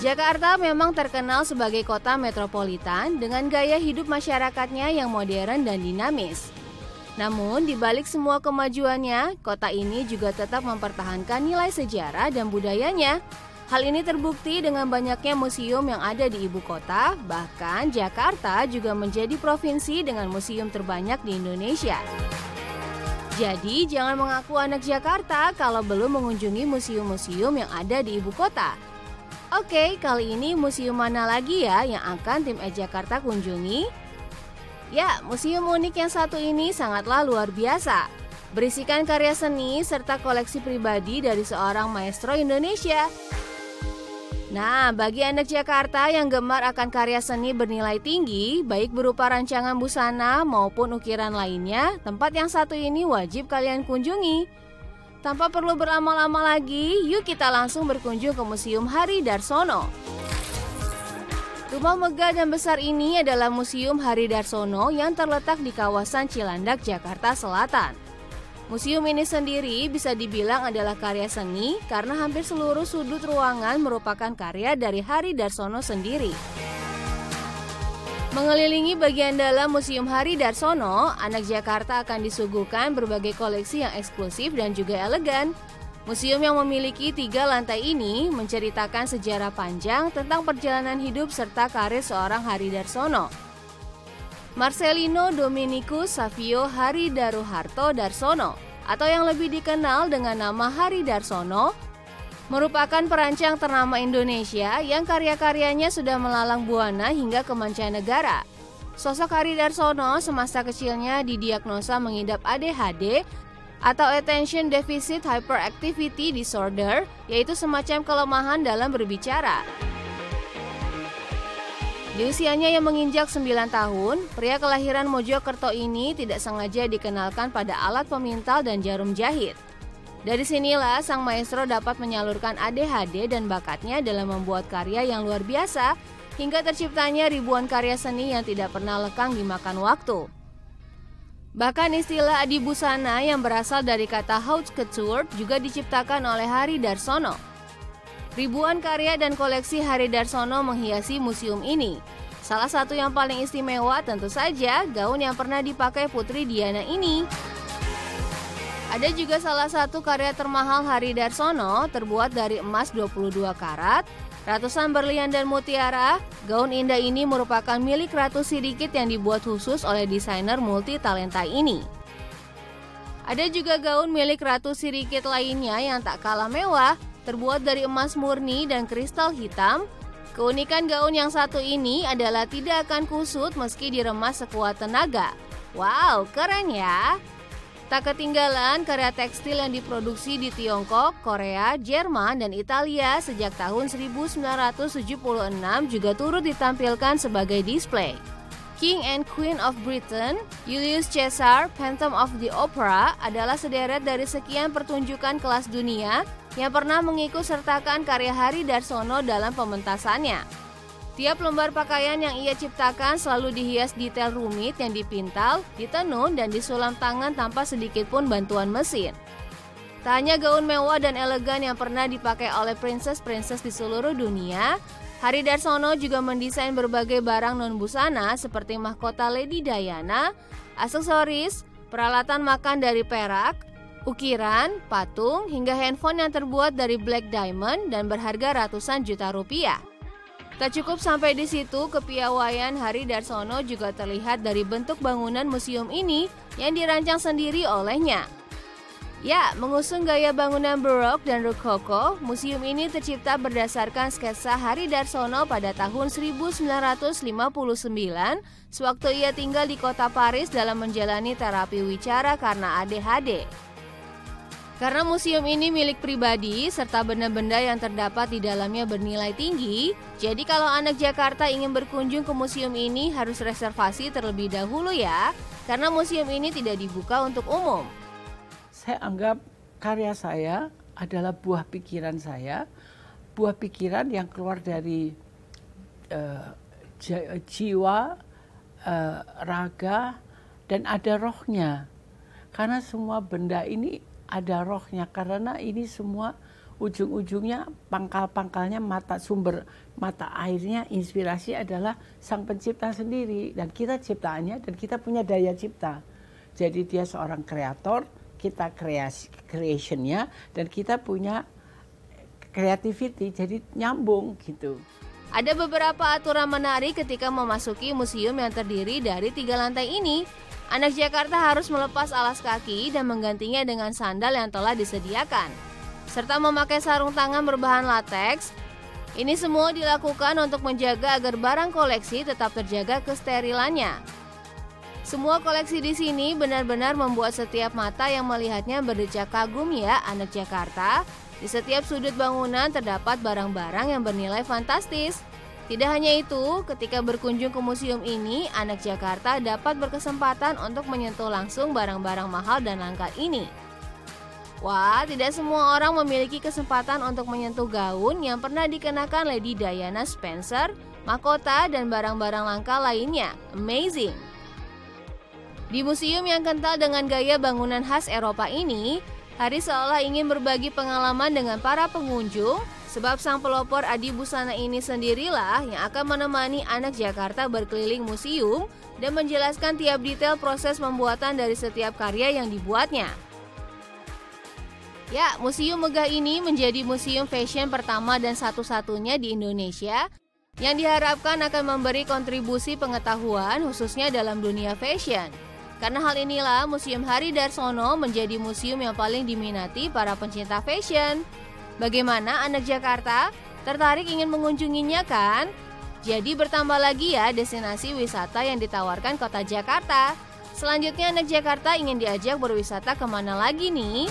Jakarta memang terkenal sebagai kota metropolitan dengan gaya hidup masyarakatnya yang modern dan dinamis. Namun, di balik semua kemajuannya, kota ini juga tetap mempertahankan nilai sejarah dan budayanya. Hal ini terbukti dengan banyaknya museum yang ada di ibu kota, bahkan Jakarta juga menjadi provinsi dengan museum terbanyak di Indonesia. Jadi, jangan mengaku anak Jakarta kalau belum mengunjungi museum-museum yang ada di ibu kota. Oke, kali ini museum mana lagi ya yang akan tim Jakarta kunjungi? Ya, museum unik yang satu ini sangatlah luar biasa. Berisikan karya seni serta koleksi pribadi dari seorang maestro Indonesia. Nah, bagi anak Jakarta yang gemar akan karya seni bernilai tinggi, baik berupa rancangan busana maupun ukiran lainnya, tempat yang satu ini wajib kalian kunjungi. Tanpa perlu berlama-lama lagi, yuk kita langsung berkunjung ke Museum Hari Darsono. Rumah megah dan besar ini adalah Museum Hari Darsono yang terletak di kawasan Cilandak, Jakarta Selatan. Museum ini sendiri bisa dibilang adalah karya seni karena hampir seluruh sudut ruangan merupakan karya dari Hari Darsono sendiri. Mengelilingi bagian dalam Museum Hari Darsono, anak Jakarta akan disuguhkan berbagai koleksi yang eksklusif dan juga elegan. Museum yang memiliki 3 lantai ini menceritakan sejarah panjang tentang perjalanan hidup serta karir seorang Hari Darsono. Marcelino Dominikus Savio Hari Daruharto Darsono, atau yang lebih dikenal dengan nama Hari Darsono, merupakan perancang ternama Indonesia yang karya-karyanya sudah melalang buana hingga ke mancanegara. Sosok Hari Darsono semasa kecilnya didiagnosa mengidap ADHD atau Attention Deficit Hyperactivity Disorder, yaitu semacam kelemahan dalam berbicara. Di usianya yang menginjak 9 tahun, pria kelahiran Mojokerto ini tidak sengaja dikenalkan pada alat pemintal dan jarum jahit. Dari sinilah sang maestro dapat menyalurkan ADHD dan bakatnya dalam membuat karya yang luar biasa, hingga terciptanya ribuan karya seni yang tidak pernah lekang dimakan waktu. Bahkan istilah adibusana yang berasal dari kata haute couture juga diciptakan oleh Hari Darsono. Ribuan karya dan koleksi Hari Darsono menghiasi museum ini. Salah satu yang paling istimewa tentu saja gaun yang pernah dipakai Putri Diana ini. Ada juga salah satu karya termahal Hari Darsono terbuat dari emas 22 karat, ratusan berlian dan mutiara. Gaun indah ini merupakan milik Ratu Sidikit yang dibuat khusus oleh desainer multi talenta ini. Ada juga gaun milik Ratu Sidikit lainnya yang tak kalah mewah, terbuat dari emas murni dan kristal hitam. Keunikan gaun yang satu ini adalah tidak akan kusut meski diremas sekuat tenaga. Wow, keren ya! Tak ketinggalan karya tekstil yang diproduksi di Tiongkok, Korea, Jerman, dan Italia sejak tahun 1976 juga turut ditampilkan sebagai display. King and Queen of Britain, Julius Caesar, Phantom of the Opera adalah sederet dari sekian pertunjukan kelas dunia yang pernah mengikut sertakan karya Hari Darsono dalam pementasannya. Tiap lembar pakaian yang ia ciptakan selalu dihias detail rumit yang dipintal, ditenun, dan disulam tangan tanpa sedikit pun bantuan mesin. Tak hanya gaun mewah dan elegan yang pernah dipakai oleh princess-princess di seluruh dunia, Hari Darsono juga mendesain berbagai barang non-busana seperti mahkota Lady Diana, aksesoris, peralatan makan dari perak, ukiran, patung, hingga handphone yang terbuat dari black diamond dan berharga ratusan juta rupiah. Tak cukup sampai di situ, kepiawaian Hari Darsono juga terlihat dari bentuk bangunan museum ini yang dirancang sendiri olehnya. Ya, mengusung gaya bangunan Barok dan Rokoko, museum ini tercipta berdasarkan sketsa Hari Darsono pada tahun 1959 sewaktu ia tinggal di kota Paris dalam menjalani terapi wicara karena ADHD. Karena museum ini milik pribadi serta benda-benda yang terdapat di dalamnya bernilai tinggi, jadi kalau anak Jakarta ingin berkunjung ke museum ini harus reservasi terlebih dahulu ya, karena museum ini tidak dibuka untuk umum. Saya anggap karya saya adalah buah pikiran saya, buah pikiran yang keluar dari jiwa, raga, dan ada rohnya. Karena semua benda ini ada rohnya, karena ini semua ujung-ujungnya pangkal-pangkalnya sumber mata airnya, inspirasi adalah Sang Pencipta sendiri, dan kita ciptaannya dan kita punya daya cipta. Jadi dia seorang kreator, kita creationnya, dan kita punya creativity, jadi nyambung gitu. Ada beberapa aturan menarik ketika memasuki museum yang terdiri dari 3 lantai ini. Anak Jakarta harus melepas alas kaki dan menggantinya dengan sandal yang telah disediakan, serta memakai sarung tangan berbahan lateks. Ini semua dilakukan untuk menjaga agar barang koleksi tetap terjaga kesterilannya. Semua koleksi di sini benar-benar membuat setiap mata yang melihatnya berdecak kagum ya anak Jakarta. Di setiap sudut bangunan terdapat barang-barang yang bernilai fantastis. Tidak hanya itu, ketika berkunjung ke museum ini, anak Jakarta dapat berkesempatan untuk menyentuh langsung barang-barang mahal dan langka ini. Wah, tidak semua orang memiliki kesempatan untuk menyentuh gaun yang pernah dikenakan Lady Diana Spencer, mahkota, dan barang-barang langka lainnya. Amazing! Di museum yang kental dengan gaya bangunan khas Eropa ini, Hari seolah ingin berbagi pengalaman dengan para pengunjung, sebab sang pelopor Adi Busana ini sendirilah yang akan menemani anak Jakarta berkeliling museum dan menjelaskan tiap detail proses pembuatan dari setiap karya yang dibuatnya. Ya, museum megah ini menjadi museum fashion pertama dan satu-satunya di Indonesia yang diharapkan akan memberi kontribusi pengetahuan khususnya dalam dunia fashion. Karena hal inilah Museum Hari Darsono menjadi museum yang paling diminati para pencinta fashion. Bagaimana anak Jakarta? Tertarik ingin mengunjunginya kan? Jadi bertambah lagi ya destinasi wisata yang ditawarkan kota Jakarta. Selanjutnya anak Jakarta ingin diajak berwisata kemana lagi nih?